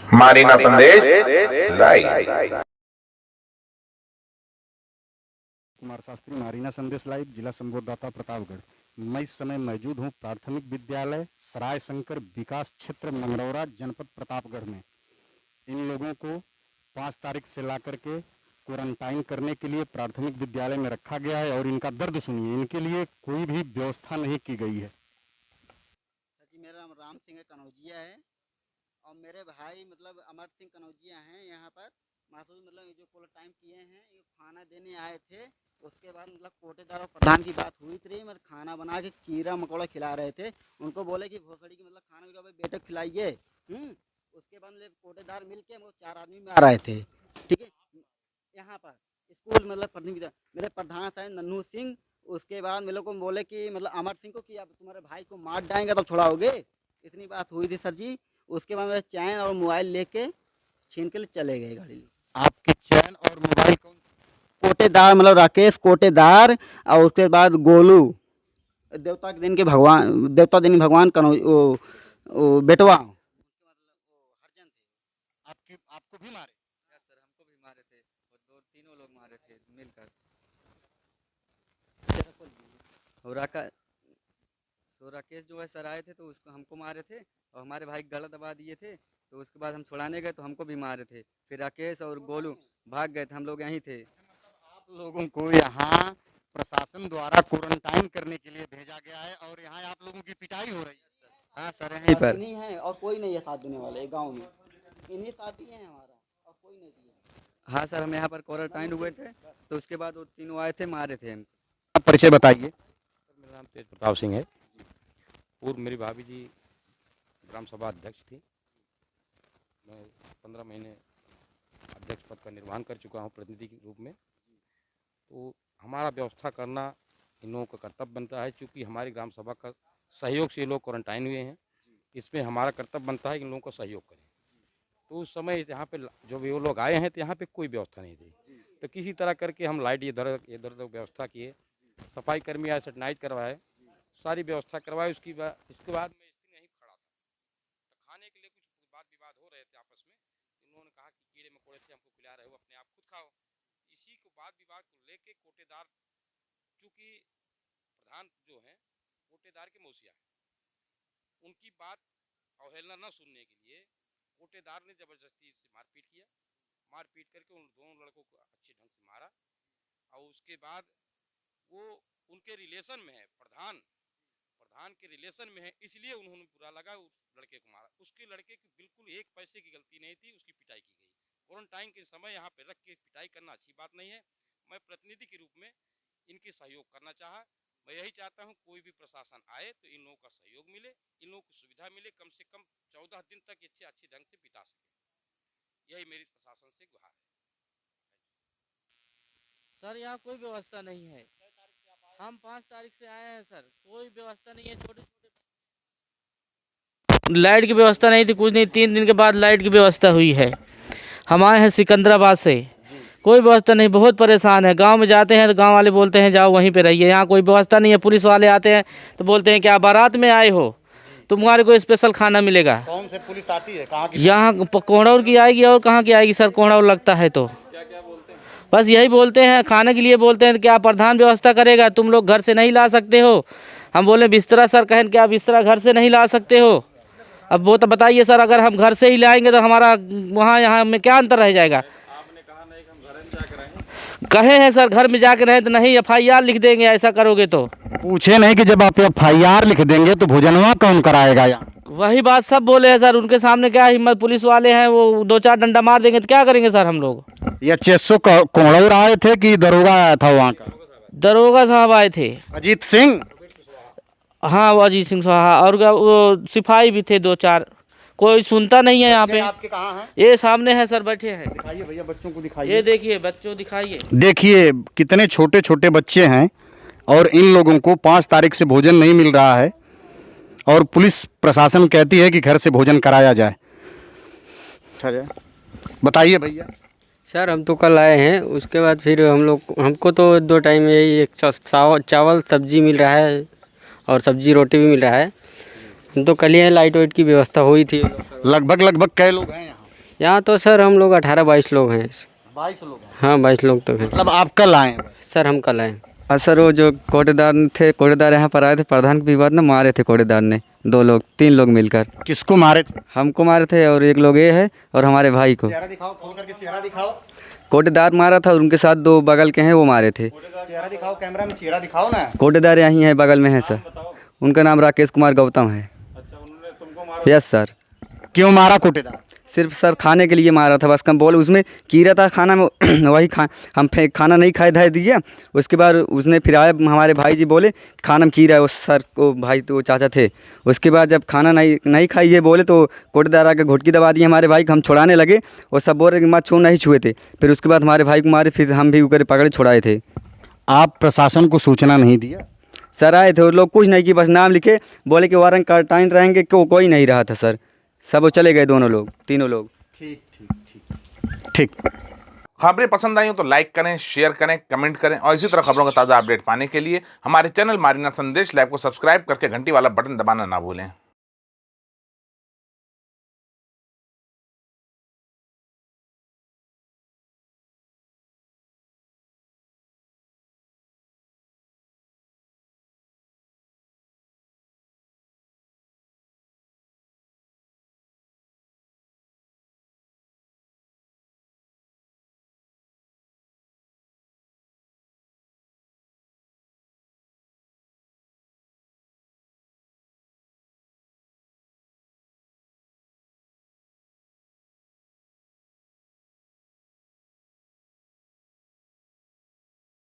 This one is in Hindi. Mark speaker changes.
Speaker 1: मारीना संदेश लाइव।
Speaker 2: कुमार शास्त्री, मारीना संदेश लाइव, जिला संवाददाता प्रतापगढ़। मैं इस समय मौजूद हूँ प्राथमिक विद्यालय सराय शंकर विकास क्षेत्र मंगरौरा जनपद प्रतापगढ़ में। इन लोगों को 5 तारीख से ला करके क्वारंटाइन करने के लिए प्राथमिक विद्यालय में रखा गया है और इनका दर्द सुनिए, इनके लिए कोई भी व्यवस्था नहीं की गई है।
Speaker 3: सर जी, मेरा नाम राम सिंह कनौजिया है और मेरे भाई मतलब अमर सिंह कनौजिया हैं। यहाँ पर महसूस मतलब जो क्वारंटाइन किए हैं, ये खाना देने आए थे। उसके बाद मतलब कोटेदार और प्रधान की बात हुई थी, मतलब खाना बना के कीड़ा मकोड़ा खिला रहे थे। उनको बोले कि भोसड़ी की मतलब खाना भी बेटे को खिलाइए। उसके बाद मतलब कोटेदार मिल के वो 4 आदमी में आ रहे थे, ठीक है। यहाँ पर स्कूल मतलब मेरे प्रधान साहब नन्नू सिंह। उसके बाद मेरे को बोले कि मतलब अमर सिंह को कि अब तुम्हारे भाई को मार डालेंगे तब छुड़ाओगे, इतनी बात हुई थी सर जी। उसके बाद मेरा चैन और मोबाइल लेके छीन के चले गए गाड़ी।
Speaker 2: आपके चैन और मोबाइल कौन?
Speaker 3: कोटेदार मतलब राकेश कोटेदार और उसके बाद गोलू देवता के दिन के भगवान, देवता दिन भगवान कनो बेटवा हरजन थे।
Speaker 2: आपको भी मारे?
Speaker 3: सर हमको भी मारे थे और 2-3 लोग मारे थे मिलकर। और राकेश जो है सर आए थे तो उसको हमको मारे थे और हमारे भाई गला दबा दिए थे। तो उसके बाद हम छुड़ाने गए तो हमको भी मारे थे। फिर राकेश और गोलू भाग गए थे, हम लोग यहीं थे।
Speaker 2: आप लोगों को यहाँ प्रशासन द्वारा क्वारंटाइन करने के लिए भेजा गया है और यहाँ आप लोगों की पिटाई हो रही है।
Speaker 3: हाँ सर, यहीं पर नहीं है और कोई नहीं है साथ देने वाले गांव में, इन्हीं साथी हैं हमारा और कोई नहीं दिया। हाँ सर, हम यहाँ पर क्वारंटाइन हुए थे तो उसके बाद वो तीनों आए थे, मारे थे हम।
Speaker 2: परिचय बताइए।
Speaker 4: मेरा नाम तेज प्रताप सिंह है। पूर्व मेरी भाभी जी ग्राम सभा अध्यक्ष थी। मैं 15 महीने अध्यक्ष पद का निर्वहन कर चुका हूँ प्रतिनिधि के रूप में। तो हमारा व्यवस्था करना इन लोगों का कर्तव्य बनता है, क्योंकि हमारी ग्राम सभा का सहयोग से ये लोग क्वारंटाइन हुए हैं। इसमें हमारा कर्तव्य बनता है कि इन लोगों का सहयोग करें। तो उस समय यहाँ पे जो भी वो लोग आए हैं तो यहाँ पे कोई व्यवस्था नहीं थी, तो किसी तरह करके हम लाइट इधर उधर व्यवस्था किए, सफाई कर्मी आए, सैनिटाइज करवाए, सारी व्यवस्था करवाई। उसके बाद मैं स्थिति नहीं खड़ा था, तो खाने के लिए कुछ बात विवाद हो रहे थे आपस में। इन्होंने कहा कि कीड़े मकोड़े थे, हमको खिला रहे हो, अपने आप खुद खाओ। इसी को बात विवाद को लेके कोटेदार, चूँकि प्रधान जो हैं कोटेदार के मौसिया हैं, उनकी बात अवहेलना न सुनने के लिए कोटेदार ने ज़बरदस्ती से मारपीट किया। मारपीट करके उन दोनों लड़कों को अच्छे ढंग से मारा और उसके बाद वो उनके रिलेशन में है, प्रधान के रिलेशन में है, इसलिए उन्होंने बुरा लगा उस लड़के को मारा। उसके लड़के की बिल्कुल 1 पैसे की गलती नहीं थी, उसकी पिटाई की गई। क्वारंटाइन के समय यहाँ पे रख के पिटाई करना अच्छी बात नहीं है। मैं प्रतिनिधि के रूप में इनके सहयोग करना चाहा। मैं यही चाहता हूँ कोई भी प्रशासन आए तो इन लोगों का सहयोग मिले, इन लोगों को सुविधा मिले, कम से कम 14 दिन तक अच्छे ढंग से बिता सके। यही मेरी प्रशासन से गुहार है।
Speaker 5: सर यहाँ कोई व्यवस्था नहीं है। हम 5 तारीख से आए हैं सर, कोई व्यवस्था नहीं है। छोटे लाइट की व्यवस्था नहीं थी, कुछ नहीं। 3 दिन के बाद लाइट की व्यवस्था हुई है। हम आए हैं सिकंदराबाद से, कोई व्यवस्था नहीं, बहुत परेशान है। गांव में जाते हैं तो गांव वाले बोलते हैं जाओ वहीं पे रहिए, यहाँ कोई व्यवस्था नहीं है। पुलिस वाले आते हैं तो बोलते हैं क्या बारात में आए हो, तुम्हारे को स्पेशल खाना मिलेगा।
Speaker 2: कौन से पुलिस आती है, कहाँ की?
Speaker 5: यहाँ कोहड़ौर की आएगी और कहाँ की आएगी सर, कोहड़ौर लगता है तो बस यही बोलते हैं, खाने के लिए बोलते हैं। क्या प्रधान व्यवस्था करेगा, तुम लोग घर से नहीं ला सकते हो। हम बोले बिस्तरा सर, कहें क्या बिस्तरा घर से नहीं ला सकते हो। अब वो तो बताइए सर, अगर हम घर से ही लाएंगे तो हमारा वहाँ यहाँ में क्या अंतर रह जाएगा।
Speaker 4: आपने कहा नहीं कि हम घर में जाकर रहें।
Speaker 5: कहे हैं सर घर में जाकर रहें तो नहीं, FIR लिख देंगे ऐसा करोगे तो।
Speaker 2: पूछे नहीं कि जब आप FIR लिख देंगे तो भोजनवा कौन कराएगा यहाँ?
Speaker 5: वही बात सब बोले हैं सर, उनके सामने क्या हिम्मत, पुलिस वाले हैं वो 2-4 डंडा मार देंगे तो क्या करेंगे सर हम लोग।
Speaker 2: ये चेसो कोहड़ौर आए थे कि दरोगा आया था वहाँ का?
Speaker 5: दरोगा साहब आए थे।
Speaker 2: अजीत सिंह?
Speaker 5: हाँ वो अजीत सिंह साहब, और वो सिपाही भी थे 2-4। कोई सुनता नहीं है यहाँ पे।
Speaker 2: आपके कहाँ हैं?
Speaker 5: ये सामने है सर, बैठे हैं।
Speaker 2: दिखाइए भैया, बच्चों को दिखाइए।
Speaker 5: ये देखिए बच्चों, दिखाइए।
Speaker 2: देखिए कितने छोटे छोटे बच्चे हैं और इन लोगों को 5 तारीख से भोजन नहीं मिल रहा है और पुलिस प्रशासन कहती है कि घर से भोजन कराया जाए। बताइए भैया।
Speaker 6: सर हम तो कल आए हैं, उसके बाद फिर हमको तो 2 टाइम यही एक चावल सब्जी मिल रहा है और सब्जी रोटी भी मिल रहा है। हम तो कल ही लाइट वाइट की व्यवस्था हुई थी।
Speaker 2: लगभग कई लोग हैं यहाँ?
Speaker 6: यहाँ तो सर हम लोग 18-22 लोग हैं।
Speaker 2: 22 लोग हैं।
Speaker 6: हाँ 22 लोग तो हैं।
Speaker 2: मतलब आप कल आए हैं?
Speaker 6: सर हम कल आए। हाँ सर, वो जो कोटेदार थे, कोटेदार यहाँ पर आए थे, प्रधान के विवाद में मारे थे कोटेदार ने 2 लोग 3 लोग मिलकर।
Speaker 2: किसको मारे थे?
Speaker 6: हमको मारे थे और एक लोग ये है और हमारे भाई को।
Speaker 2: चेहरा दिखाओ, खोल करके चेहरा दिखाओ।
Speaker 6: कोटेदार मारा था और उनके साथ 2 बगल के हैं वो मारे थे।
Speaker 2: चेहरा दिखाओ, कैमरा में चेहरा दिखाओ ना।
Speaker 6: कोटेदार यहीं है, बगल में है सर। उनका नाम राकेश कुमार गौतम है। Yes sir.
Speaker 2: क्यों मारा कोटेदार?
Speaker 6: सिर्फ सर खाने के लिए मारा था, बस कम बोले उसमें कीड़ा था खाना में वही हम खाना नहीं खाए धाए दिए। उसके बाद उसने फिर आया, हमारे भाई जी बोले खाना में कीड़ा है, उस सर को भाई तो चाचा थे। उसके बाद जब खाना नहीं खाई ये बोले तो कोटेदार आके घुटकी दबा दी हमारे भाई को। हम छुड़ाने लगे और सब बोल रहे कि मत छू, नहीं छुए थे। फिर उसके बाद हमारे भाई को मारे, फिर हम भी ऊपर पकड़े छुड़ाए थे।
Speaker 2: आप प्रशासन को सूचना नहीं दिया?
Speaker 6: सर आए थे और लोग कुछ नहीं की, बस नाम लिखे, बोले कि वारंट क्वारंटाइन रहेंगे, कोई नहीं रहा था सर। सब वो चले गए, दोनों लोग, तीनों लोग।
Speaker 2: ठीक।
Speaker 1: खबरें पसंद आई हो तो लाइक करें, शेयर करें, कमेंट करें और इसी तरह खबरों का ताज़ा अपडेट पाने के लिए हमारे चैनल मारीना संदेश लाइव को सब्सक्राइब करके घंटी वाला बटन दबाना ना भूलें।